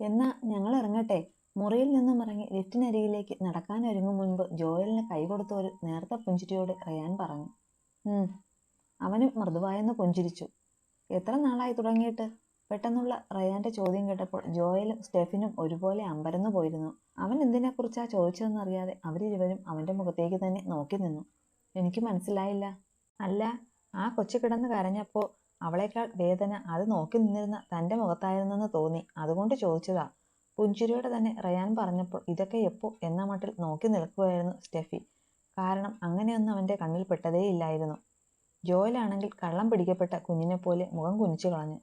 എന്നാ ഞങ്ങൾ ഇറങ്ങട്ടെ. മുറിയിൽ നിന്നും ഇറങ്ങി ലിഫ്റ്റിനരികിലേക്ക് നടക്കാനൊരുങ്ങും മുൻപ് ജോയലിന് കൈകൊടുത്ത ഒരു നേർത്ത പുഞ്ചിരിയോടെ റയാൻ പറഞ്ഞു. അവനും മൃദുവായെന്ന് പുഞ്ചിരിച്ചു. എത്ര നാളായി തുടങ്ങിയിട്ട്? പെട്ടെന്നുള്ള റയാന്റെ ചോദ്യം കേട്ടപ്പോൾ ജോയലും സ്റ്റെഫിനും ഒരുപോലെ അമ്പരന്നു പോയിരുന്നു. അവൻ എന്തിനെക്കുറിച്ചാ ചോദിച്ചതെന്നറിയാതെ അവരിരുവരും അവന്റെ മുഖത്തേക്ക് തന്നെ നോക്കി നിന്നു. എനിക്ക് മനസ്സിലായില്ല. അല്ല, ആ കൊച്ചു കിടന്ന് കരഞ്ഞപ്പോ അവളേക്കാൾ വേദന അത് നോക്കി നിന്നിരുന്ന തന്റെ മുഖത്തായിരുന്നെന്ന് തോന്നി, അതുകൊണ്ട് ചോദിച്ചതാ. പുഞ്ചിരിയോടെ തന്നെ റയാൻ പറഞ്ഞപ്പോൾ ഇതൊക്കെ എപ്പോ എന്ന മട്ടിൽ നോക്കി നിൽക്കുകയായിരുന്നു സ്റ്റെഫി. കാരണം അങ്ങനെയൊന്നും അവന്റെ കണ്ണിൽ പെട്ടതേയില്ലായിരുന്നു. ജോയലാണെങ്കിൽ കള്ളം പിടിക്കപ്പെട്ട കുഞ്ഞിനെ പോലെ മുഖം കുനിച്ചു കളഞ്ഞു.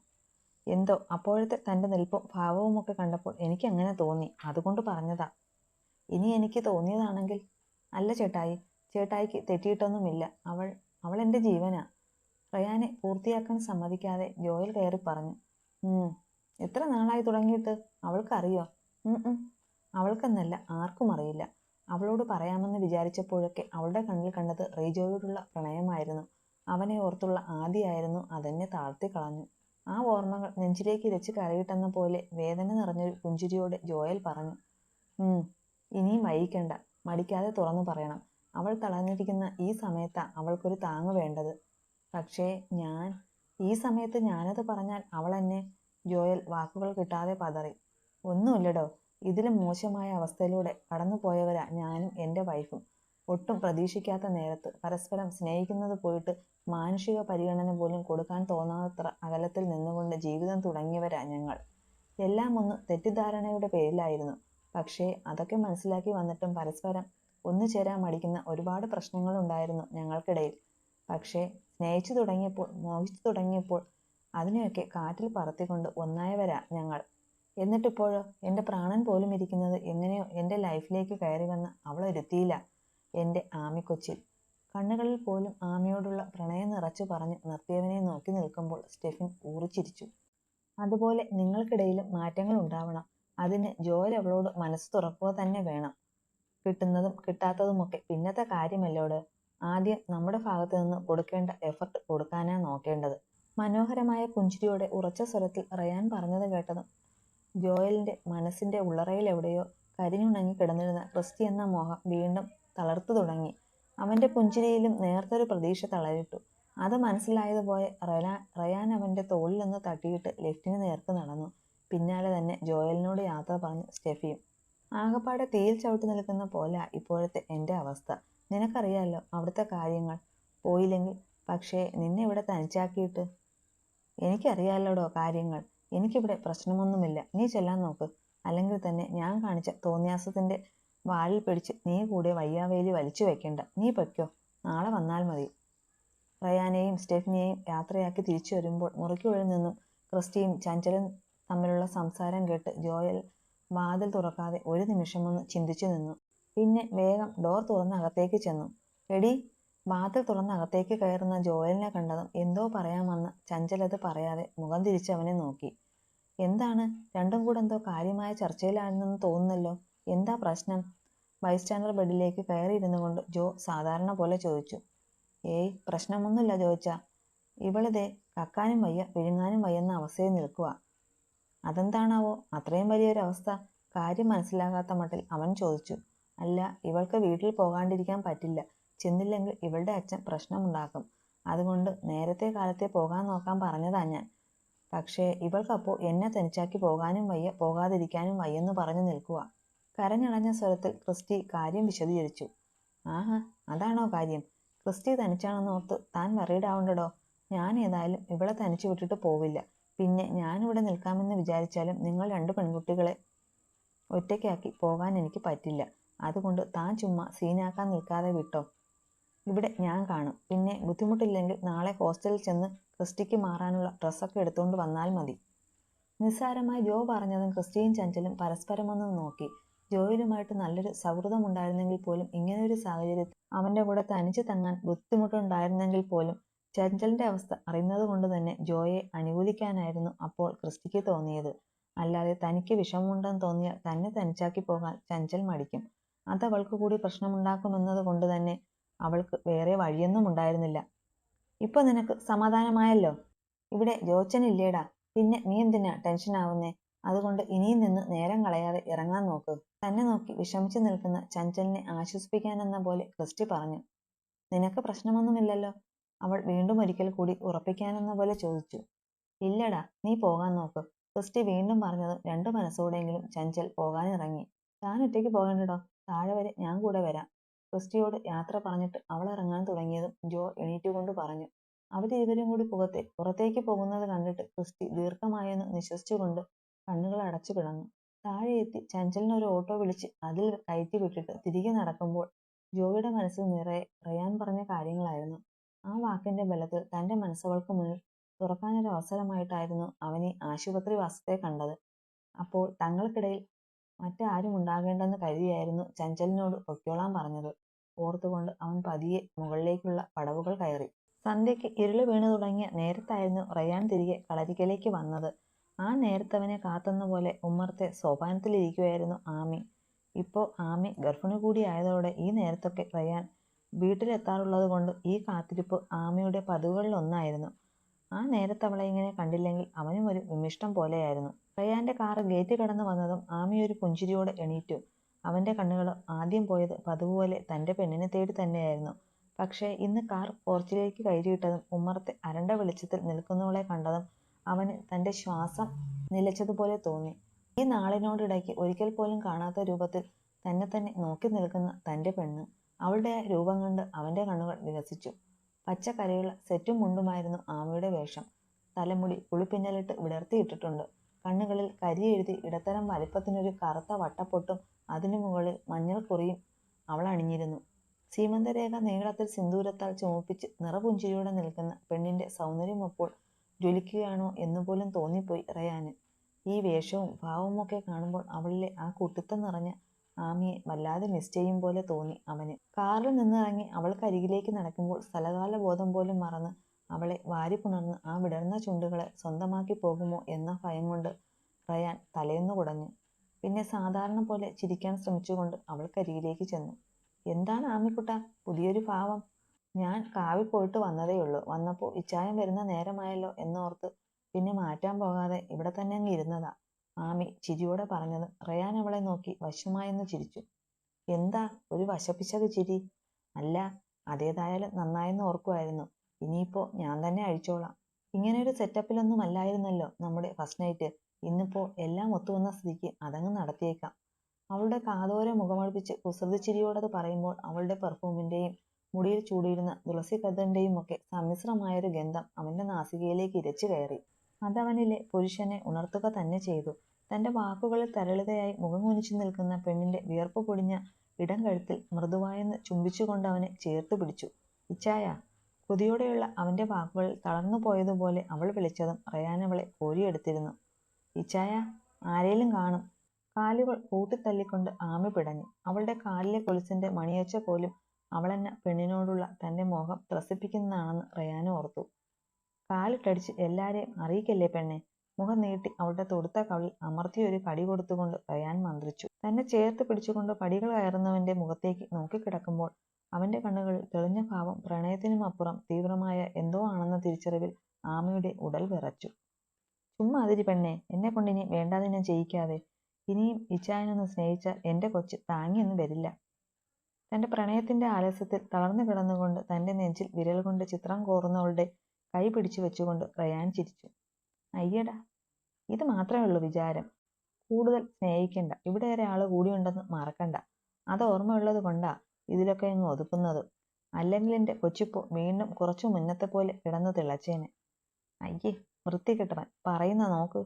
എന്തോ അപ്പോഴത്തെ തന്റെ നിൽപ്പും ഭാവവും ഒക്കെ കണ്ടപ്പോൾ എനിക്ക് അങ്ങനെ തോന്നി, അതുകൊണ്ട് പറഞ്ഞതാ. ഇനി എനിക്ക് തോന്നിയതാണെങ്കിൽ? അല്ല ചേട്ടായി, ചേട്ടായിക്ക് തെറ്റിയിട്ടൊന്നുമില്ല. അവൾ എൻ്റെ ജീവനാ. റയാനെ പൂർത്തിയാക്കാൻ സമ്മതിക്കാതെ ജോയൽ കയറി പറഞ്ഞു. എത്ര നാളായി തുടങ്ങിയിട്ട്? അവൾക്കറിയോ? അവൾക്കെന്നല്ല, ആർക്കും അറിയില്ല. അവളോട് പറയാമെന്ന് വിചാരിച്ചപ്പോഴൊക്കെ അവളുടെ കണ്ണിൽ കണ്ടത് റീജോയോടുള്ള പ്രണയമായിരുന്നു. അവനെ ഓർത്തുള്ള ആദിയായിരുന്നു. അതെന്നെ താഴ്ത്തി കളഞ്ഞു. ആ ഓർമ്മകൾ നെഞ്ചിലേക്ക് ഇരച്ച് കരയിട്ടെന്ന പോലെ വേദന നിറഞ്ഞൊരു പുഞ്ചിരിയോടെ ജോയൽ പറഞ്ഞു. ഇനിയും വൈകിക്കണ്ട, മടിക്കാതെ തുറന്നു പറയണം. അവൾ തളർന്നിരിക്കുന്ന ഈ സമയത്താ അവൾക്കൊരു താങ്ങ് വേണ്ടത്. പക്ഷേ ഈ സമയത്ത് ഞാനത് പറഞ്ഞാൽ അവൾ എന്നെ... ജോയൽ വാക്കുകൾ കിട്ടാതെ പതറി. ഒന്നുമില്ലടോ, ഇതിലും മോശമായ അവസ്ഥയിലൂടെ കടന്നുപോയവരാ ഞാനും എൻ്റെ വൈഫും. ഒട്ടും പ്രതീക്ഷിക്കാത്ത നേരത്ത് പരസ്പരം സ്നേഹിക്കുന്നത് പോയിട്ട് മാനുഷിക പരിഗണന പോലും കൊടുക്കാൻ തോന്നാത്തത്ര അകലത്തിൽ നിന്നുകൊണ്ട് ജീവിതം തുടങ്ങിയവരാ ഞങ്ങൾ. എല്ലാം ഒന്ന് തെറ്റിദ്ധാരണയുടെ പേരിലായിരുന്നു. പക്ഷേ അതൊക്കെ മനസ്സിലാക്കി വന്നിട്ടും പരസ്പരം ഒന്നു ചേരാൻ മടിക്കുന്ന ഒരുപാട് പ്രശ്നങ്ങളുണ്ടായിരുന്നു ഞങ്ങൾക്കിടയിൽ. പക്ഷേ സ്നേഹിച്ചു തുടങ്ങിയപ്പോൾ, മോഹിച്ചു തുടങ്ങിയപ്പോൾ അതിനെയൊക്കെ കാറ്റിൽ പറത്തിക്കൊണ്ട് ഒന്നായവരാ ഞങ്ങൾ. എന്നിട്ടിപ്പോഴോ എൻ്റെ പ്രാണൻ പോലും ഇരിക്കുന്നത് എങ്ങനെയോ എൻ്റെ ലൈഫിലേക്ക് കയറി വന്ന അവളൊരുത്തിയില്ല, എൻ്റെ ആമിക്കൊച്ചിൽ. കണ്ണുകളിൽ പോലും ആമിയോടുള്ള പ്രണയം നിറച്ചു പറഞ്ഞു നിർത്തിയവനെ നോക്കി നിൽക്കുമ്പോൾ സ്റ്റെഫിൻ ഊറിച്ചിരിച്ചു. അതുപോലെ നിങ്ങൾക്കിടയിലും മാറ്റങ്ങൾ ഉണ്ടാവണം. അതിന് ജോയൽ അവളോട് മനസ്സ് തുറക്കുക തന്നെ വേണം. കിട്ടുന്നതും കിട്ടാത്തതുമൊക്കെ പിന്നത്തെ കാര്യമല്ലോട്. ആദ്യം നമ്മുടെ ഭാഗത്ത് നിന്ന് കൊടുക്കേണ്ട എഫർട്ട് കൊടുക്കാനാ നോക്കേണ്ടത്. മനോഹരമായ പുഞ്ചിരിയോടെ ഉറച്ച സ്വരത്തിൽ റയാൻ പറഞ്ഞത് കേട്ടതും ജോയലിന്റെ മനസ്സിന്റെ ഉള്ളറയിൽ എവിടെയോ കരിഞ്ഞുണങ്ങി കിടന്നിരുന്ന ക്രിസ്റ്റി എന്ന മോഹം വീണ്ടും തളർത്തു തുടങ്ങി. അവന്റെ പുഞ്ചിരിയിലും നേർത്തൊരു പ്രതീക്ഷ തളരിട്ടു. അത് മനസ്സിലായതുപോലെ റയാൻ അവന്റെ തോളിൽ നിന്ന് തട്ടിയിട്ട് ലിഫ്റ്റിന് നേർക്ക് നടന്നു. പിന്നാലെ തന്നെ ജോയലിനോട് യാത്ര പറഞ്ഞു സ്റ്റെഫിയും. ആകപ്പാടെ തീയിൽ ചവിട്ടി നിൽക്കുന്ന പോലെ ഇപ്പോഴത്തെ എൻ്റെ അവസ്ഥ. നിനക്കറിയാലോ അവിടുത്തെ കാര്യങ്ങൾ. പോയില്ലെങ്കിൽ പക്ഷേ നിന്നെ ഇവിടെ തനിച്ചാക്കിയിട്ട്... എനിക്കറിയാലോടോ കാര്യങ്ങൾ. എനിക്കിവിടെ പ്രശ്നമൊന്നുമില്ല. നീ ചെല്ലാൻ നോക്ക്. അല്ലെങ്കിൽ തന്നെ ഞാൻ കാണിച്ച തോന്നിയാസത്തിന്റെ വാലിൽ പിടിച്ച് നീ കൂടെ വയ്യാവേലി വലിച്ചു വെക്കണ്ട. നീ പൊയ്ക്കോ, നാളെ വന്നാൽ മതി. റയാനെയും സ്റ്റെഫിനെയും യാത്രയാക്കി തിരിച്ചു വരുമ്പോൾ മുറിക്കുള്ളിൽ നിന്നും ക്രിസ്റ്റിയും ചഞ്ചലും തമ്മിലുള്ള സംസാരം കേട്ട് ജോയൽ വാതിൽ തുറക്കാതെ ഒരു നിമിഷമൊന്ന് ചിന്തിച്ചു നിന്നു. പിന്നെ വേഗം ഡോർ തുറന്ന് അകത്തേക്ക് ചെന്നു. എടി! വാതിൽ തുറന്ന് അകത്തേക്ക് കയറുന്ന ജോയലിനെ കണ്ടതും എന്തോ പറയാമെന്ന് ചഞ്ചലത് പറയാതെ മുഖം തിരിച്ചവനെ നോക്കി. എന്താണ്? രണ്ടും കൂടെ എന്തോ കാര്യമായ ചർച്ചയിലാണെന്ന് തോന്നുന്നല്ലോ. എന്താ പ്രശ്നം? ബൈസ്റ്റാൻഡർ ബെഡിലേക്ക് കയറിയിരുന്നു കൊണ്ട് ജോ സാധാരണ പോലെ ചോദിച്ചു. ഏയ്, പ്രശ്നമൊന്നുമില്ല ചോദിച്ചാ. ഇവളിതേ കക്കാനും വയ്യ വിഴുങ്ങാനും വയ്യെന്ന അവസ്ഥയിൽ നിൽക്കുക. അതെന്താണാവോ അത്രയും വലിയൊരവസ്ഥ? കാര്യം മനസ്സിലാകാത്ത മട്ടിൽ അവൻ ചോദിച്ചു. അല്ല, ഇവൾക്ക് വീട്ടിൽ പോകാണ്ടിരിക്കാൻ പറ്റില്ല. ചെന്നില്ലെങ്കിൽ ഇവളുടെ അച്ഛൻ പ്രശ്നമുണ്ടാക്കും. അതുകൊണ്ട് നേരത്തെ കാലത്തെ പോകാൻ നോക്കാൻ പറഞ്ഞതാ ഞാൻ. പക്ഷേ ഇവൾക്കപ്പോൾ എന്നെ തനിച്ചാക്കി പോകാനും വയ്യ പോകാതിരിക്കാനും വയ്യെന്ന് പറഞ്ഞു നിൽക്കുക. കരഞ്ഞടഞ്ഞ സ്വരത്തിൽ ക്രിസ്റ്റി കാര്യം വിശദീകരിച്ചു. ആഹാ, അതാണോ കാര്യം? ക്രിസ്റ്റി തനിച്ചാണെന്നോർത്ത് താൻ വറീഡാവണ്ടടോ. ഞാൻ ഏതായാലും ഇവളെ തനിച്ചു വിട്ടിട്ട് പോവില്ല. പിന്നെ ഞാനിവിടെ നിൽക്കാമെന്ന് വിചാരിച്ചാലും നിങ്ങൾ രണ്ട് പെൺകുട്ടികളെ ഒറ്റയ്ക്കാക്കി പോകാൻ എനിക്ക് പറ്റില്ല. അതുകൊണ്ട് താൻ ചുമ്മാ സീനാക്കാൻ നിൽക്കാതെ വിട്ടോ. ഇവിടെ ഞാൻ കാണും. പിന്നെ ബുദ്ധിമുട്ടില്ലെങ്കിൽ നാളെ ഹോസ്റ്റലിൽ ചെന്ന് ക്രിസ്റ്റിക്ക് മാറാനുള്ള ഡ്രസ്സൊക്കെ എടുത്തുകൊണ്ട് വന്നാൽ മതി. നിസ്സാരമായി ജോ പറഞ്ഞതും ക്രിസ്റ്റിയും ചഞ്ചലും പരസ്പരമൊന്ന് നോക്കി. ജോയിലുമായിട്ട് നല്ലൊരു സൗഹൃദമുണ്ടായിരുന്നെങ്കിൽ പോലും ഇങ്ങനെയൊരു സാഹചര്യത്തിൽ അവന്റെ കൂടെ തനിച്ച് തങ്ങാൻ ബുദ്ധിമുട്ടുണ്ടായിരുന്നെങ്കിൽ പോലും ചഞ്ചലിന്റെ അവസ്ഥ അറിയുന്നത് കൊണ്ട് തന്നെ ജോയെ അനുകൂലിക്കാനായിരുന്നു അപ്പോൾ ക്രിസ്റ്റിക്ക് തോന്നിയത്. അല്ലാതെ തനിക്ക് വിഷമമുണ്ടെന്ന് തോന്നിയാൽ തന്നെ തനിച്ചാക്കി പോകാൻ ചഞ്ചൽ മടിക്കും. അതവൾക്ക് കൂടി പ്രശ്നമുണ്ടാക്കുമെന്നത് കൊണ്ട് തന്നെ അവൾക്ക് വേറെ വഴിയൊന്നും ഉണ്ടായിരുന്നില്ല. ഇപ്പൊ നിനക്ക് സമാധാനമായല്ലോ? ഇവിടെ ജോച്ചനില്ലേടാ. പിന്നെ നീ എന്തിനാ ടെൻഷനാവുന്നേ? അതുകൊണ്ട് ഇനിയും നിന്ന് നേരം കളയാതെ ഇറങ്ങാൻ നോക്ക്. തന്നെ നോക്കി വിഷമിച്ചു നിൽക്കുന്ന ചഞ്ചലിനെ ആശ്വസിപ്പിക്കാനെന്ന പോലെ ക്രിസ്റ്റി പറഞ്ഞു. നിനക്ക് പ്രശ്നമൊന്നുമില്ലല്ലോ? അവൾ വീണ്ടും ഒരിക്കൽ കൂടി ഉറപ്പിക്കാനെന്ന പോലെ ചോദിച്ചു. ഇല്ലടാ, നീ പോകാൻ നോക്ക്. ക്രിസ്റ്റി വീണ്ടും പറഞ്ഞതും രണ്ടു മനസ്സോടെങ്കിലും ചഞ്ചൽ പോകാനിറങ്ങി. താൻ ഒറ്റയ്ക്ക് പോകണ്ടടോ, താഴെ വരെ ഞാൻ കൂടെ വരാം. ക്രിസ്റ്റിയോട് യാത്ര പറഞ്ഞിട്ട് അവൾ ഇറങ്ങാൻ തുടങ്ങിയതും ജോ എണീറ്റുകൊണ്ട് പറഞ്ഞു. അവരിരുവരും കൂടി പുറത്തേക്ക് പോകുന്നത് കണ്ടിട്ട് ക്രിസ്റ്റി ദീർഘമായെന്ന് നിശ്വസിച്ചുകൊണ്ട് കണ്ണുകൾ അടച്ചു കിടന്നു. താഴെ എത്തി ചഞ്ചലിന് ഒരു ഓട്ടോ വിളിച്ച് അതിൽ കയറ്റി വിട്ടിട്ട് തിരികെ നടക്കുമ്പോൾ ജോയുടെ മനസ്സിൽ നിറയെ റയാൻ പറഞ്ഞ കാര്യങ്ങളായിരുന്നു. ആ വാക്കിന്റെ ബലത്തിൽ തന്റെ മനസ്സവൾക്ക് മുന്നിൽ തുറക്കാനൊരു അവസരമായിട്ടായിരുന്നു അവനീ ആശുപത്രി വാസത്തെ കണ്ടത്. അപ്പോൾ തങ്ങൾക്കിടയിൽ മറ്റാരും ഉണ്ടാകേണ്ടെന്ന് കരുതിയായിരുന്നു ചഞ്ചലിനോട് പൊയ്ക്കോളാൻ പറഞ്ഞത്. ഓർത്തുകൊണ്ട് അവൻ പതിയെ മുകളിലേക്കുള്ള പടവുകൾ കയറി. സന്ധ്യയ്ക്ക് ഇരുള് വീണു തുടങ്ങിയ നേരത്തായിരുന്നു റയാൻ തിരികെ കളരിക്കലേക്ക് വന്നത്. ആ നേരത്തവനെ കാത്തുന്ന പോലെ ഉമ്മറത്തെ സോപാനത്തിലിരിക്കുകയായിരുന്നു ആമി. ഇപ്പോൾ ആമി ഗർഭിണി കൂടിയായതോടെ ഈ നേരത്തൊക്കെ റയാൻ വീട്ടിലെത്താറുള്ളത് കൊണ്ട് ഈ കാത്തിരിപ്പ് ആമിയുടെ പതിവുകളിലൊന്നായിരുന്നു. ആ നേരത്ത് അവളെ ഇങ്ങനെ കണ്ടില്ലെങ്കിൽ അവനും ഒരു വിമിഷ്ടം പോലെയായിരുന്നു. റയാന്റെ കാറ് ഗേറ്റ് കടന്നു വന്നതും ആമി ഒരു പുഞ്ചിരിയോടെ എണീറ്റു. അവന്റെ കണ്ണുകൾ ആദ്യം പോയത് പതിവുപോലെ തന്റെ പെണ്ണിനെ തേടി തന്നെയായിരുന്നു. പക്ഷേ ഇന്ന് കാർ പോർച്ചിലേക്ക് കയറിയിട്ടതും ഉമ്മറത്തെ അരണ്ട വെളിച്ചത്തിൽ നിൽക്കുന്നവളെ കണ്ടതും അവന് തന്റെ ശ്വാസം നിലച്ചതുപോലെ തോന്നി. ഈ നാളിനോടിടയ്ക്ക് ഒരിക്കൽ പോലും കാണാത്ത രൂപത്തിൽ തന്നെ തന്നെ നോക്കി നിൽക്കുന്ന തന്റെ പെണ്ണ്. അവളുടെ ആ രൂപം കണ്ട് അവന്റെ കണ്ണുകൾ വികസിച്ചു. പച്ചക്കരയുള്ള സെറ്റും മുണ്ടുമായിരുന്നു ആമയുടെ വേഷം. തലമുടി കുളിപ്പിന്നലിട്ട് വിടർത്തിയിട്ടിട്ടുണ്ട്. കണ്ണുകളിൽ കരി എഴുതി ഇടത്തരം വലിപ്പത്തിനൊരു കറുത്ത വട്ടപ്പൊട്ടും അതിനു മുകളിൽ മഞ്ഞൾ കുറിയും അവൾ അണിഞ്ഞിരുന്നു. സീമന്തരേഖ നീളത്തിൽ സിന്ദൂരത്താൽ ചുമപ്പിച്ച് നിറപുഞ്ചിരിയോടെ നിൽക്കുന്ന പെണ്ണിന്റെ സൗന്ദര്യം അപ്പോൾ ജ്വലിക്കുകയാണോ എന്നുപോലും തോന്നിപ്പോയി റയാന്. ഈ വേഷവും ഭാവവുമൊക്കെ കാണുമ്പോൾ അവളിലെ ആ കുട്ടിത്തം നിറഞ്ഞ ആമിയെ വല്ലാതെ മിസ് ചെയ്യും പോലെ തോന്നി അവന്. കാറിൽ നിന്നിറങ്ങി അവൾക്കരികിലേക്ക് നടക്കുമ്പോൾ സ്ഥലകാല ബോധം പോലും മറന്ന് അവളെ വാരിപ്പുണർന്ന് ആ വിടർന്ന ചുണ്ടുകളെ സ്വന്തമാക്കി പോകുമോ എന്ന ഭയം കൊണ്ട് റയാൻ തലയൊന്നു കുടഞ്ഞു. പിന്നെ സാധാരണ പോലെ ചിരിക്കാൻ ശ്രമിച്ചുകൊണ്ട് അവൾക്കരികിലേക്ക് ചെന്നു. എന്താണ് ആമിക്കുട്ട, പുതിയൊരു ഭാവം? ഞാൻ കാവിൽ പോയിട്ട് വന്നതേയുള്ളൂ. വന്നപ്പോൾ ഇച്ചായം വരുന്ന നേരമായല്ലോ എന്നോർത്ത് പിന്നെ മാറ്റാൻ പോകാതെ ഇവിടെ തന്നെ അങ്ങ് ഇരുന്നതാ. ആമി ചിരിയോടെ പറഞ്ഞത് റയാൻ അവളെ നോക്കി വശമായെന്ന് ചിരിച്ചു. എന്താ ഒരു വശപ്പിച്ചത് ചിരി? അല്ല, അതേതായാലും നന്നായെന്ന് ഓർക്കുമായിരുന്നു. ഇനിയിപ്പോ ഞാൻ തന്നെ അഴിച്ചോളാം. ഇങ്ങനെയൊരു സെറ്റപ്പിലൊന്നും അല്ലായിരുന്നല്ലോ നമ്മുടെ ഫസ്റ്റ് നൈറ്റ്. ഇന്നിപ്പോ എല്ലാം ഒത്തുവന്ന സ്ഥിതിക്ക് അതങ്ങ് നടത്തിയേക്കാം. അവളുടെ കാതോരെ മുഖമടുപ്പിച്ച് കുസൃതിച്ചിരിയോടത് പറയുമ്പോൾ അവളുടെ പെർഫ്യൂമിന്റെയും മുടിയിൽ ചൂടിയിരുന്ന തുളസി കതറിന്റെയും ഒക്കെ സമ്മിശ്രമായൊരു ഗന്ധം അവന്റെ നാസികയിലേക്ക് ഇരച്ചു കയറി. അതവനിലെ പുരുഷനെ ഉണർത്തുക തന്നെ ചെയ്തു. തന്റെ വാക്കുകളിൽ തരളിതയായി മുഖം കുനിച്ചു നിൽക്കുന്ന പെണ്ണിന്റെ വിയർപ്പ് പൊടിഞ്ഞ ഇടം കഴുത്തിൽ മൃദുവായെന്ന് ചുംബിച്ചുകൊണ്ട് അവനെ ചേർത്ത് പിടിച്ചു. ഇച്ചായ. കൊതിയോടെയുള്ള അവന്റെ വാക്കുകളിൽ തളർന്നു പോയതുപോലെ അവൾ വിളിച്ചതും റയാൻ അവളെ കോരിയെടുത്തിരുന്നു. ഇച്ചായ, ആരേലും കാണും. കാലുകൾ കൂട്ടിത്തള്ളിക്കൊണ്ട് ആമി പിടഞ്ഞു. അവളുടെ കാലിലെ കൊലുസിന്റെ മണിയൊച്ച പോലും അവളെന്ന പെണ്ണിനോടുള്ള തന്റെ മോഹം ത്രസിപ്പിക്കുന്നതാണെന്ന് റയാൻ ഓർത്തു. കാലിട്ടടിച്ച് എല്ലാരെയും അറിയിക്കല്ലേ പെണ്ണെ. മുഖം നീട്ടി അവളുടെ തൊടുത്ത കവിളിൽ അമർത്തിയൊരു കടി കൊടുത്തുകൊണ്ട് റയാൻ മന്ത്രിച്ചു. തന്നെ ചേർത്ത് പിടിച്ചുകൊണ്ട് പടികൾ കയറുന്നവന്റെ മുഖത്തേക്ക് നോക്കിക്കിടക്കുമ്പോൾ അവന്റെ കണ്ണുകളിൽ തെളിഞ്ഞ ഭാവം പ്രണയത്തിനുമപ്പുറം തീവ്രമായ എന്തോ ആണെന്ന തിരിച്ചറിവിൽ ആമയുടെ ഉടൽ വിറച്ചു. ചുമ്മാ അതിരി പെണ്ണെ, എന്നെ കൊണ്ടിനി വേണ്ടാതെ ഞാൻ ചെയ്യിക്കാതെ. ഇനിയും ഇച്ചായനൊന്ന് സ്നേഹിച്ചാൽ എന്റെ കൊച്ച് താങ്ങിയൊന്നും വരില്ല. തന്റെ പ്രണയത്തിന്റെ ആലസ്യത്തിൽ തളർന്നു കിടന്നുകൊണ്ട് തന്റെ നെഞ്ചിൽ വിരൽ കൊണ്ട് ചിത്രം കോറുന്നവളുടെ കൈ പിടിച്ചു വെച്ചുകൊണ്ട് റയാൻ ചിരിച്ചു. അയ്യടാ, ഇത് മാത്രമേ ഉള്ളൂ വിചാരം. കൂടുതൽ സ്നേഹിക്കണ്ട. ഇവിടെ ഒരാള് കൂടിയുണ്ടെന്ന് മറക്കണ്ട. അത് ഓർമ്മയുള്ളത് കൊണ്ടാ ഇതിലൊക്കെ അങ്ങ് ഒതുക്കുന്നത്. അല്ലെങ്കിൽ എന്റെ കൊച്ചിപ്പോ വീണ്ടും കുറച്ചു മുന്നത്തെ പോലെ കിടന്ന് തിളച്ചേനെ. അയ്യേ, വൃത്തികെട്ടവൻ പറയുന്ന നോക്ക്.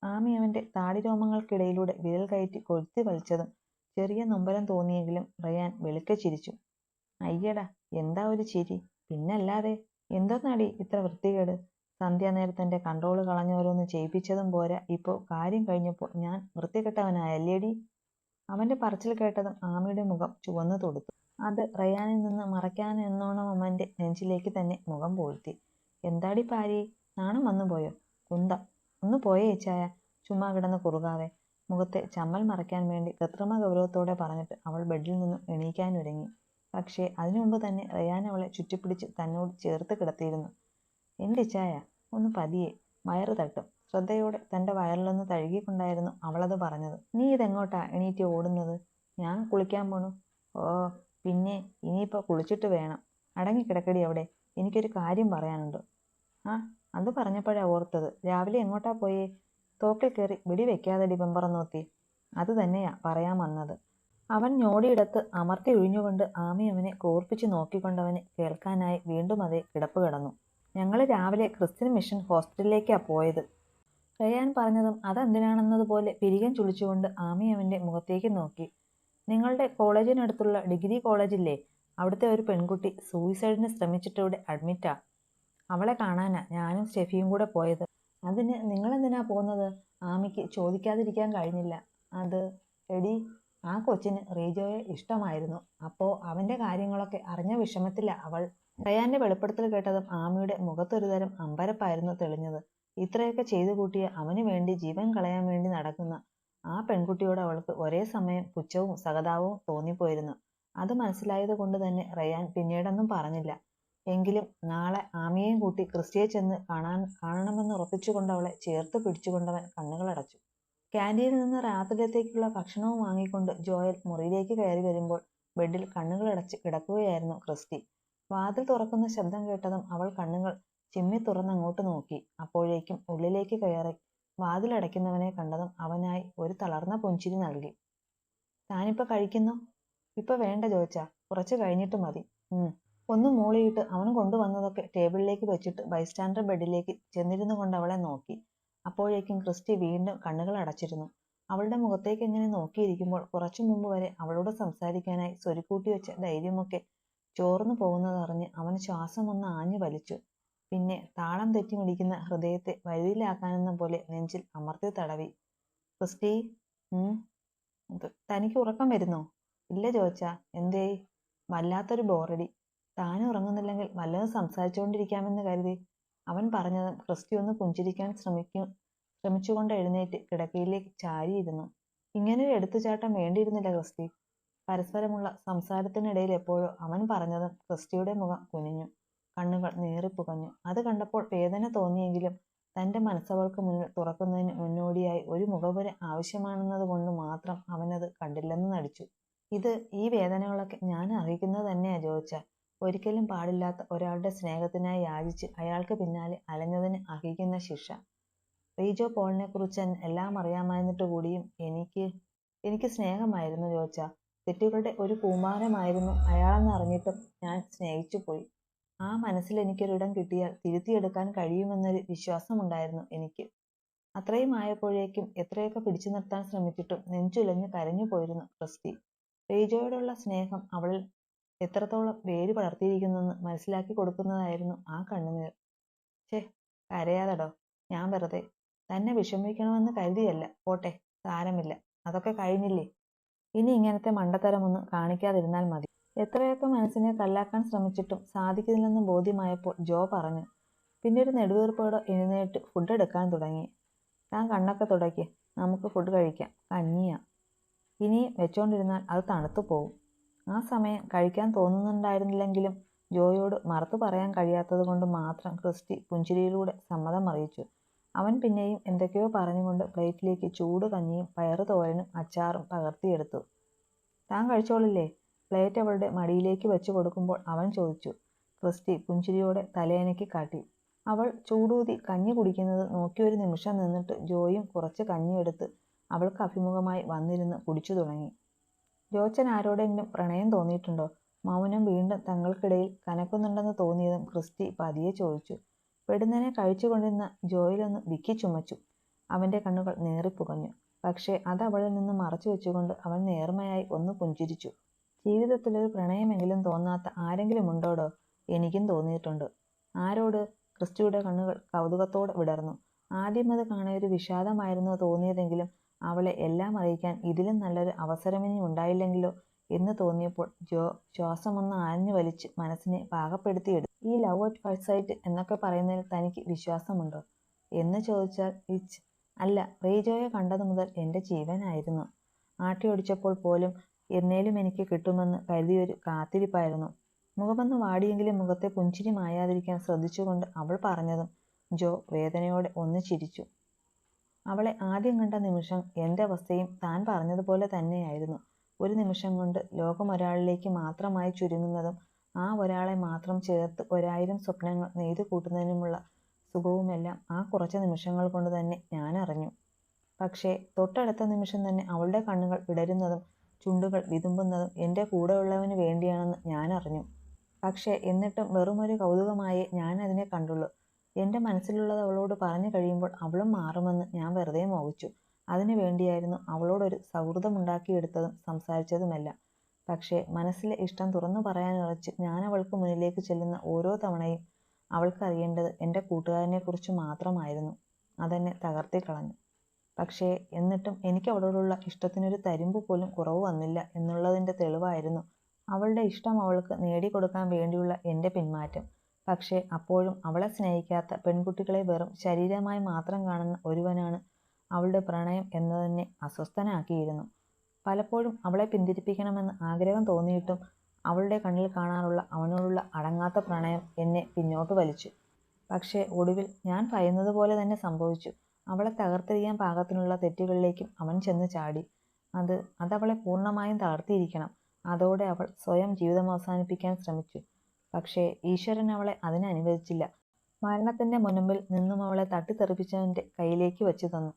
ആമി അവന്റെ താടിരോമങ്ങൾക്കിടയിലൂടെ വിരൽ കയറ്റി കൊഴുത്തി വലിച്ചതും ചെറിയ നൊമ്പരം തോന്നിയെങ്കിലും റയാൻ വെളുക്കെ ചിരിച്ചു. അയ്യടാ, എന്താ ഒരു ചിരി? പിന്നല്ലാതെ. എന്തോന്നാടി ഇത്ര വൃത്തികേട്? സന്ധ്യാനേരത്തെ കൺട്രോള് കളഞ്ഞോരോന്ന് ചെയ്യിപ്പിച്ചതും പോരാ, ഇപ്പോൾ കാര്യം കഴിഞ്ഞപ്പോൾ ഞാൻ വൃത്തികെട്ടവനായല്ലേടി? അവന്റെ പറച്ചിൽ കേട്ടതും ആമിയുടെ മുഖം ചുവന്നു തൊടുത്തു. അത് റയാനിൽ നിന്ന് മറയ്ക്കാനെന്നോണം അവന്റെ നെഞ്ചിലേക്ക് തന്നെ മുഖം പൂഴ്ത്തി. എന്താടി പാരി, നാണം വന്നു പോയോ? കുന്തം. ഒന്ന് പോയേ ഇച്ചായ, ചുമ്മാ കിടന്ന് കുറുകാതെ. മുഖത്തെ ചമ്മൽ മറയ്ക്കാൻ വേണ്ടി കൃത്രിമ ഗൗരവത്തോടെ പറഞ്ഞിട്ട് അവൾ ബെഡിൽ നിന്നും എണീക്കാനൊരുങ്ങി. പക്ഷേ അതിനു മുമ്പ് തന്നെ റയാൻ അവളെ ചുറ്റിപ്പിടിച്ച് തന്നോട് ചേർത്ത് കിടത്തിയിരുന്നു. എന്റെ ഇച്ചായ, ഒന്ന് പതിയെ. വയറ് തട്ടും. ശ്രദ്ധയോടെ തൻ്റെ വയറിലൊന്ന് തഴുകിക്കൊണ്ടായിരുന്നു അവളത് പറഞ്ഞത്. നീ ഇതെങ്ങോട്ടാ എണീറ്റ് ഓടുന്നത്? ഞാൻ കുളിക്കാൻ പോണു. ഓ പിന്നെ ഇനിയിപ്പോൾ കുളിച്ചിട്ട് വേണം. അടങ്ങിക്കിടക്കടി അവിടെ, എനിക്കൊരു കാര്യം പറയാനുണ്ട്. ആ അത് പറഞ്ഞപ്പോഴാ ഓർത്തത്, രാവിലെ എങ്ങോട്ടാ പോയേ? തോക്കിൽ കയറി വെടിവെക്കാതെടി പെമ്പറന്നോത്തി. അത് തന്നെയാ പറയാൻ വന്നത്. അവൻ ഞോടിയിടത്ത് അമർത്തി ഒഴിഞ്ഞുകൊണ്ട് ആമി അവനെ കോർപ്പിച്ച് നോക്കിക്കൊണ്ടവന് കേൾക്കാനായി വീണ്ടും അതേ കിടപ്പ് കിടന്നു. ഞങ്ങൾ രാവിലെ ക്രിസ്ത്യൻ മിഷൻ ഹോസ്പിറ്റലിലേക്കാ പോയത്. റയാൻ പറഞ്ഞതും അതെന്തിനാണെന്നതുപോലെ പിരികം ചുളിച്ചുകൊണ്ട് ആമി അവൻ്റെ മുഖത്തേക്ക് നോക്കി. നിങ്ങളുടെ കോളേജിനടുത്തുള്ള ഡിഗ്രി കോളേജില്ലേ, അവിടുത്തെ ഒരു പെൺകുട്ടി സൂയിസൈഡിന് ശ്രമിച്ചിട്ടിവിടെ അഡ്മിറ്റാ. അവളെ കാണാനാ ഞാനും സ്റ്റെഫിയും കൂടെ പോയത്. അതിന് നിങ്ങളെന്തിനാ പോകുന്നത്? ആമിക്ക് ചോദിക്കാതിരിക്കാൻ കഴിഞ്ഞില്ല. അത് എടി, ആ കൊച്ചിന് റീജോയെ ഇഷ്ടമായിരുന്നു. അപ്പോൾ അവൻ്റെ കാര്യങ്ങളൊക്കെ അറിഞ്ഞ വിഷമത്തില്ല അവൾ. റയാന്റെ വെളിപ്പെടുത്തൽ കേട്ടതും ആമിയുടെ മുഖത്തൊരുതരം അമ്പരപ്പായിരുന്നു തെളിഞ്ഞത്. ഇത്രയൊക്കെ ചെയ്തു കൂട്ടിയ അവന് വേണ്ടി ജീവൻ കളയാൻ വേണ്ടി നടക്കുന്ന ആ പെൺകുട്ടിയോട് അവൾക്ക് ഒരേ സമയം പുച്ഛവും സഹതാപവും തോന്നിപ്പോയിരുന്നു. അത് മനസ്സിലായത് കൊണ്ട് തന്നെ റയാൻ പിന്നീടൊന്നും പറഞ്ഞില്ല. എങ്കിലും നാളെ ആമിയെയും കൂട്ടി ക്രിസ്റ്റിയെ ചെന്ന് കാണണമെന്ന് ഉറപ്പിച്ചുകൊണ്ട് അവളെ ചേർത്ത് പിടിച്ചുകൊണ്ടവൻ കണ്ണുകളടച്ചു. ക്യാൻറ്റീനിൽ നിന്ന് രാത്രിയിലത്തേക്കുള്ള ഭക്ഷണവും വാങ്ങിക്കൊണ്ട് ജോയൽ മുറിയിലേക്ക് കയറി വരുമ്പോൾ ബെഡിൽ കണ്ണുകളടച്ച് കിടക്കുകയായിരുന്നു ക്രിസ്റ്റി. വാതിൽ തുറക്കുന്ന ശബ്ദം കേട്ടതും അവൾ കണ്ണുകൾ ചിമ്മി തുറന്നങ്ങോട്ട് നോക്കി. അപ്പോഴേക്കും ഉള്ളിലേക്ക് കയറി വാതിലടയ്ക്കുന്നവനെ കണ്ടതും അവനായി ഒരു തളർന്ന പുഞ്ചിരി നൽകി. താനിപ്പോൾ കഴിക്കുന്നോ? ഇപ്പൊ വേണ്ട ചോദിച്ചാ, കുറച്ച് കഴിഞ്ഞിട്ട് മതി. ഒന്ന് മൂളിയിട്ട് അവൻ കൊണ്ടുവന്നതൊക്കെ ടേബിളിലേക്ക് വെച്ചിട്ട് ബൈസ്റ്റാൻഡർ ബെഡിലേക്ക് ചെന്നിരുന്നു കൊണ്ട് അവളെ നോക്കി. അപ്പോഴേക്കും ക്രിസ്റ്റി വീണ്ടും കണ്ണുകൾ അടച്ചിരുന്നു. അവളുടെ മുഖത്തേക്ക് എങ്ങനെ നോക്കിയിരിക്കുമ്പോൾ കുറച്ചു മുമ്പ് വരെ അവളോട് സംസാരിക്കാനായി സ്വരുക്കൂട്ടി വെച്ച ധൈര്യമൊക്കെ ചോർന്നു പോകുന്നതറിഞ്ഞ് അവൻ ശ്വാസം ഒന്ന് ആഞ്ഞു വലിച്ചു. പിന്നെ താളം തെറ്റിമിടിക്കുന്ന ഹൃദയത്തെ വരിയിലാക്കാനെന്ന പോലെ നെഞ്ചിൽ അമർത്തി തടവി. ക്രിസ്റ്റി, തനിക്ക് ഉറക്കം വരുന്നോ? ഇല്ല ചോദിച്ചാ, എന്തേ? വല്ലാത്തൊരു ബോറടി. താനും ഉറങ്ങുന്നില്ലെങ്കിൽ വല്ലതും സംസാരിച്ചുകൊണ്ടിരിക്കാമെന്ന് കരുതി. അവൻ പറഞ്ഞതും ക്രിസ്റ്റി ഒന്ന് പുഞ്ചിരിക്കാൻ ശ്രമിച്ചുകൊണ്ട് എഴുന്നേറ്റ് കിടക്കയിലേക്ക് ചാരിയിരുന്നു. ഇങ്ങനൊരു എടുത്തുചാട്ടം വേണ്ടിയിരുന്നില്ല ക്രിസ്റ്റി. പരസ്പരമുള്ള സംസാരത്തിനിടയിൽ എപ്പോഴോ അവൻ പറഞ്ഞതും ക്രിസ്റ്റിയുടെ മുഖം കുനിഞ്ഞു, കണ്ണുകൾ നീറിപ്പുകഞ്ഞു. അത് കണ്ടപ്പോൾ വേദന തോന്നിയെങ്കിലും തൻ്റെ മനസ്സവൾക്ക് മുന്നിൽ തുറക്കുന്നതിന് മുന്നോടിയായി ഒരു മുഖപുര ആവശ്യമാണെന്നത് കൊണ്ട് മാത്രം അവനത് കണ്ടില്ലെന്ന് നടിച്ചു. ഈ വേദനകളൊക്കെ ഞാൻ അറിയിക്കുന്നത് തന്നെയാ ചോദിച്ചാൽ, ഒരിക്കലും പാടില്ലാത്ത ഒരാളുടെ സ്നേഹത്തിനായി യാചിച്ച് അയാൾക്ക് പിന്നാലെ അലഞ്ഞതിന് അർഹിക്കുന്ന ശിക്ഷ. റീജോ പോളിനെ കുറിച്ച് എല്ലാം അറിയാമായിരുന്നിട്ട് കൂടിയും എനിക്ക് സ്നേഹമായിരുന്നു ചോദിച്ചാ. തെറ്റുകളുടെ ഒരു കൂമ്പാരമായിരുന്നു അയാളെന്ന് അറിഞ്ഞിട്ടും ഞാൻ സ്നേഹിച്ചു പോയി. ആ മനസ്സിൽ എനിക്കൊരിടം കിട്ടിയാൽ തിരുത്തിയെടുക്കാൻ കഴിയുമെന്നൊരു വിശ്വാസമുണ്ടായിരുന്നു എനിക്ക്. അത്രയും ആയപ്പോഴേക്കും എത്രയൊക്കെ പിടിച്ചു നിർത്താൻ ശ്രമിച്ചിട്ടും നെഞ്ചുലഞ്ഞ് കരഞ്ഞു പോയിരുന്നു ക്രിസ്റ്റി. റീജോയോടുള്ള സ്നേഹം അവളിൽ എത്രത്തോളം വേര് പടർത്തിയിരിക്കുന്നെന്ന് മനസ്സിലാക്കി കൊടുക്കുന്നതായിരുന്നു ആ കണ്ണുനീർ. കരയാതെടോ, ഞാൻ വെറുതെ തന്നെ വിഷമിക്കണമെന്ന് കരുതിയല്ല. പോട്ടെ, സാരമില്ല, അതൊക്കെ കഴിഞ്ഞില്ലേ. ഇനി ഇങ്ങനത്തെ മണ്ടത്തരമൊന്നും കാണിക്കാതിരുന്നാൽ മതി. എത്രയൊക്കെ മനസ്സിനെ കല്ലാക്കാൻ ശ്രമിച്ചിട്ടും സാധിക്കുന്നില്ലെന്ന് ബോധ്യമായപ്പോൾ ജോ പറഞ്ഞു. പിന്നെ ഒരു നെടുവീർപ്പോടെ എഴുന്നേറ്റ് ഫുഡ് എടുക്കാൻ തുടങ്ങി. താൻ കണ്ണൊക്കെ തുടയ്ക്ക്, നമുക്ക് ഫുഡ് കഴിക്കാം. കഞ്ഞിയാ. ഇനിയും വെച്ചോണ്ടിരുന്നാൽ അത് തണുത്തു പോവും. ആ സമയം കഴിക്കാൻ തോന്നുന്നുണ്ടായിരുന്നില്ലെങ്കിലും ജോയോട് മറുത്തു പറയാൻ കഴിയാത്തത് കൊണ്ട് മാത്രം ക്രിസ്റ്റി പുഞ്ചിരിയിലൂടെ സമ്മതം അറിയിച്ചു. അവൻ പിന്നെയും എന്തൊക്കെയോ പറഞ്ഞുകൊണ്ട് പ്ലേറ്റിലേക്ക് ചൂട് കഞ്ഞിയും പയറു തോരനും അച്ചാറും പകർത്തിയെടുത്തു. താൻ കഴിച്ചോളില്ലേ? പ്ലേറ്റ് അവളുടെ മടിയിലേക്ക് വെച്ചു കൊടുക്കുമ്പോൾ അവൻ ചോദിച്ചു. ക്രിസ്റ്റി പുഞ്ചിരിയോടെ തലയനക്കി കാട്ടി. അവൾ ചൂടൂതി കഞ്ഞി കുടിക്കുന്നത് നോക്കിയൊരു നിമിഷം നിന്നിട്ട് ജോയും കുറച്ച് കഞ്ഞിയെടുത്ത് അവൾക്ക് അഭിമുഖമായി വന്നിരുന്ന് കുടിച്ചു തുടങ്ങി. ജോച്ചൻ ആരോടെങ്കിലും പ്രണയം തോന്നിയിട്ടുണ്ടോ? മൗനം വീണ്ടും തങ്ങൾക്കിടയിൽ കനക്കുന്നുണ്ടെന്ന് തോന്നിയതും ക്രിസ്റ്റി പതിയെ ചോദിച്ചു. പെടുന്നതിനെ കഴിച്ചുകൊണ്ടിരുന്ന ജോയിലൊന്ന് വിക്കി ചുമച്ചു. അവൻ്റെ കണ്ണുകൾ നേറിപ്പുകഞ്ഞു. പക്ഷേ അത് അവളിൽ നിന്ന് മറച്ചു വെച്ചുകൊണ്ട് അവൻ നേർമയായി ഒന്ന് പുഞ്ചിരിച്ചു. ജീവിതത്തിലൊരു പ്രണയമെങ്കിലും തോന്നാത്ത ആരെങ്കിലും ഉണ്ടോടോ? എനിക്കും തോന്നിയിട്ടുണ്ട്. ആരോട്? ക്രിസ്റ്റിയുടെ കണ്ണുകൾ കൗതുകത്തോടെ വിടർന്നു. ആദ്യം അത് കാണാൻ ഒരു വിഷാദമായിരുന്നു തോന്നിയതെങ്കിലും അവളെ എല്ലാം അറിയിക്കാൻ ഇതിലും നല്ലൊരു അവസരമിനി ഉണ്ടായില്ലെങ്കിലോ എന്ന് തോന്നിയപ്പോൾ ജോ ശ്വാസമൊന്ന് ആഞ്ഞു വലിച്ച് മനസ്സിനെ പാകപ്പെടുത്തിയെടുത്തു. ഈ ലവ് അറ്റ് ഫസ്റ്റ് സൈറ്റ് എന്നൊക്കെ പറയുന്നതിൽ തനിക്ക് വിശ്വാസമുണ്ടോ എന്ന് ചോദിച്ചാൽ അല്ല. റീജോയെ കണ്ടതു മുതൽ എൻ്റെ ജീവനായിരുന്നു. ആട്ടിയൊടിച്ചപ്പോൾ പോലും എന്നേലും എനിക്ക് കിട്ടുമെന്ന് കരുതിയൊരു കാത്തിരിപ്പായിരുന്നു. മുഖമൊന്ന് വാടിയെങ്കിലും മുഖത്തെ പുഞ്ചിരി മായാതിരിക്കാൻ ശ്രദ്ധിച്ചുകൊണ്ട് അവൾ പറഞ്ഞതും ജോ വേദനയോടെ ഒന്ന് ചിരിച്ചു. അവളെ ആദ്യം കണ്ട നിമിഷം എൻ്റെ അവസ്ഥയും താൻ പറഞ്ഞതുപോലെ തന്നെയായിരുന്നു. ഒരു നിമിഷം കൊണ്ട് ലോകം ഒരാളിലേക്ക് മാത്രമായി ചുരുങ്ങുന്നതും ആ ഒരാളെ മാത്രം ചേർത്ത് 1000 സ്വപ്നങ്ങൾ നെയ്തു കൂട്ടുന്നതിനുമുള്ള സുഖവുമെല്ലാം ആ കുറച്ച് നിമിഷങ്ങൾ കൊണ്ട് തന്നെ ഞാൻ അറിഞ്ഞു. പക്ഷേ തൊട്ടടുത്ത നിമിഷം തന്നെ അവളുടെ കണ്ണുകൾ വിടരുന്നതും ചുണ്ടുകൾ വിതുമ്പുന്നതും എൻ്റെ കൂടെയുള്ളവന് വേണ്ടിയാണെന്ന് ഞാൻ അറിഞ്ഞു. പക്ഷേ എന്നിട്ടും വെറുമൊരു കൗതുകമായേ ഞാൻ അതിനെ കണ്ടുള്ളൂ. എൻ്റെ മനസ്സിലുള്ളത് അവളോട് പറഞ്ഞു കഴിയുമ്പോൾ അവളും മാറുമെന്ന് ഞാൻ വെറുതെ മോഹിച്ചു. അതിനു വേണ്ടിയായിരുന്നു അവളോടൊരു സൗഹൃദമുണ്ടാക്കിയെടുത്തതും സംസാരിച്ചതുമെല്ലാം. പക്ഷേ മനസ്സിലെ ഇഷ്ടം തുറന്നു പറയാനുറച്ച് ഞാൻ അവൾക്ക് മുന്നിലേക്ക് ചെല്ലുന്ന ഓരോ തവണയും അവൾക്കറിയേണ്ടത് എൻ്റെ കൂട്ടുകാരനെക്കുറിച്ച് മാത്രമായിരുന്നു. അതെന്നെ തകർത്തിക്കളഞ്ഞു. പക്ഷേ എന്നിട്ടും എനിക്ക് അവളോടുള്ള ഇഷ്ടത്തിനൊരു തരിമ്പ് പോലും കുറവ് വന്നില്ല എന്നുള്ളതിൻ്റെ തെളിവായിരുന്നു അവളുടെ ഇഷ്ടം അവൾക്ക് നേടിക്കൊടുക്കാൻ വേണ്ടിയുള്ള എൻ്റെ പിന്മാറ്റം. പക്ഷേ അപ്പോഴും അവളെ സ്നേഹിക്കാത്ത പെൺകുട്ടികളെ വെറും ശരീരമായി മാത്രം കാണുന്ന ഒരുവനാണ് അവളുടെ പ്രണയം എന്നതെന്നെ അസ്വസ്ഥനാക്കിയിരുന്നു. പലപ്പോഴും അവളെ പിന്തിരിപ്പിക്കണമെന്ന് ആഗ്രഹം തോന്നിയിട്ടും അവളുടെ കണ്ണിൽ കാണാനുള്ള അവനോടുള്ള അടങ്ങാത്ത പ്രണയം എന്നെ പിന്നോട്ട് വലിച്ചു. പക്ഷേ ഒടുവിൽ ഞാൻ ഭയന്നത് പോലെ തന്നെ സംഭവിച്ചു. അവളെ തകർത്തെറിയാൻ പാകത്തിനുള്ള തെറ്റുകളിലേക്കും അവൻ ചെന്ന് ചാടി. അതവളെ പൂർണ്ണമായും തളർത്തിയിരിക്കണം. അതോടെ അവൾ സ്വയം ജീവിതം അവസാനിപ്പിക്കാൻ ശ്രമിച്ചു. പക്ഷേ ഈശ്വരൻ അവളെ അതിന് അനുവദിച്ചില്ല. മരണത്തിൻ്റെ മുനമ്പിൽ നിന്നും അവളെ തട്ടിത്തെറിപ്പിച്ചവൻ്റെ കയ്യിലേക്ക് വെച്ചു തന്നു.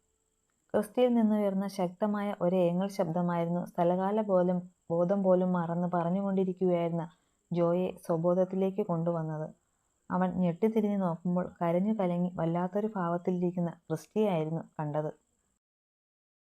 ക്രിസ്റ്റിയിൽ നിന്നുയർന്ന ശക്തമായ ഒരേങ്ങൽ ശബ്ദമായിരുന്നു സ്ഥലകാല ബോധം പോലും മറന്ന് പറഞ്ഞുകൊണ്ടിരിക്കുകയായിരുന്ന ജോയെ സ്വബോധത്തിലേക്ക് കൊണ്ടുവന്നത്. അവൻ ഞെട്ടിത്തിരിഞ്ഞു നോക്കുമ്പോൾ കരഞ്ഞു കലങ്ങി വല്ലാത്തൊരു ഭാവത്തിലിരിക്കുന്ന ക്രിസ്റ്റിയായിരുന്നു കണ്ടത്.